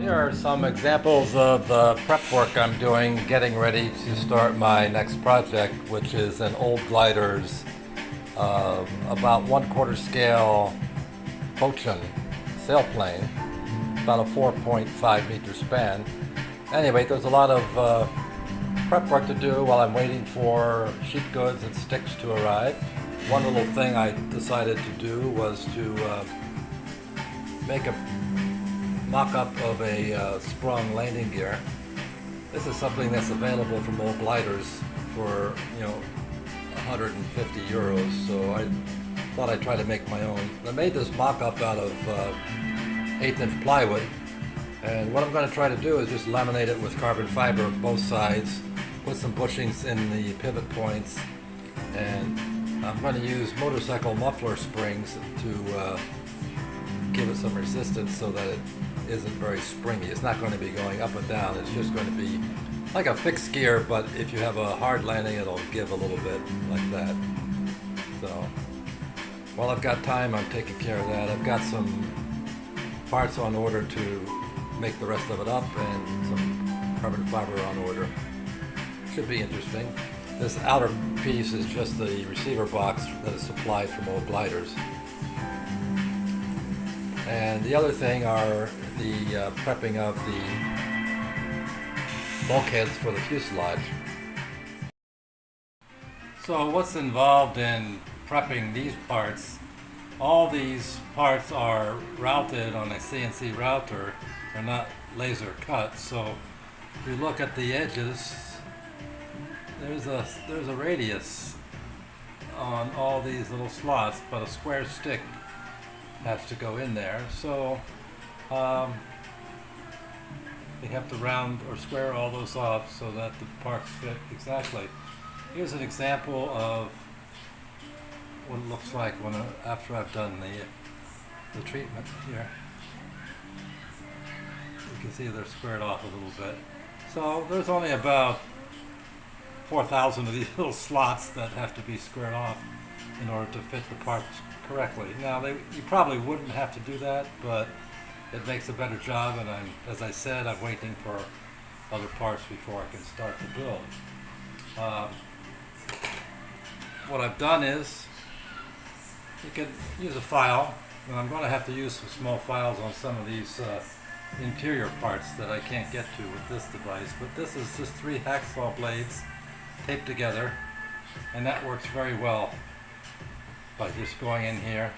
Here are some examples of the prep work I'm doing, getting ready to start my next project, which is an Old Glider's about 1/4 scale Bocian sailplane, about a 4.5 meter span. Anyway, there's a lot of prep work to do while I'm waiting for sheet goods and sticks to arrive. One little thing I decided to do was to make a mock-up of a sprung landing gear. This is something that's available from Old Gliders for 150 euros. So I thought I'd try to make my own. I made this mock-up out of 1/8" plywood, and what I'm going to try to do is just laminate it with carbon fiber both sides, put some bushings in the pivot points, and I'm going to use motorcycle muffler springs to give it some resistance so that it isn't very springy. It's not going to be going up and down. It's just going to be like a fixed gear, but if you have a hard landing, it'll give a little bit like that. So while I've got time, I'm taking care of that. I've got some parts on order to make the rest of it up and some carbon fiber on order. Should be interesting. This outer piece is just the receiver box that is supplied from Old Gliders. And the other thing are the prepping of the bulkheads for the fuselage. So what's involved in prepping these parts? All these parts are routed on a CNC router. They're not laser cut. So if you look at the edges, there's a radius on all these little slots, but a square stick has to go in there. So you have to round or square all those off so that the parts fit exactly. Here's an example of what it looks like after I've done the treatment here. You can see they're squared off a little bit. So there's only about 4,000 of these little slots that have to be squared off in order to fit the parts correctly. Now, you probably wouldn't have to do that, but it makes a better job, and as I said, I'm waiting for other parts before I can start the build. What I've done is, you can use a file, and I'm going to have to use some small files on some of these interior parts that I can't get to with this device, but this is just 3 hacksaw blades taped together, and that works very well by just going in here,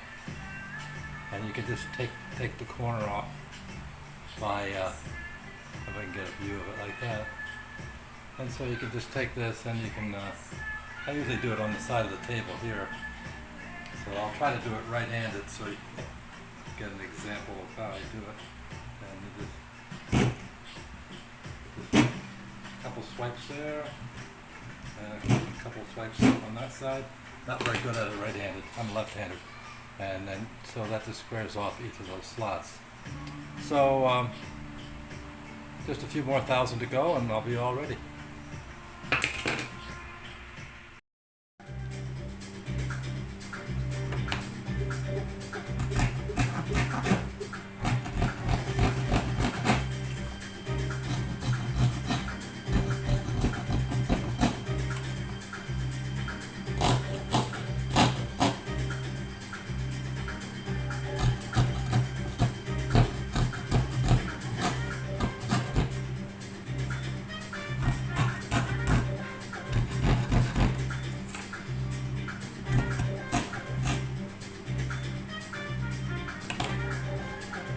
and you can just take the corner off by if I can get a view of it like that. And so you can just take this, and you can I usually do it on the side of the table here, so I'll try to do it right-handed so you get an example of how I do it. And you just a couple swipes there, and a couple swipes on that side. Not very good at it right-handed. I'm left-handed, and then so that just squares off each of those slots. So just a few more thousand to go, and I'll be all ready.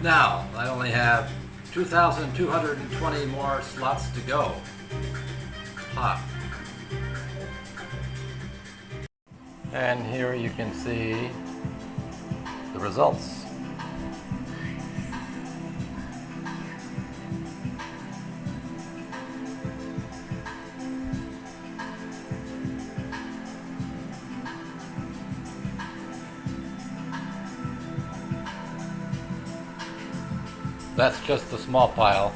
Now, I only have 2,220 more slots to go. Hot. And here you can see the results. That's just a small pile.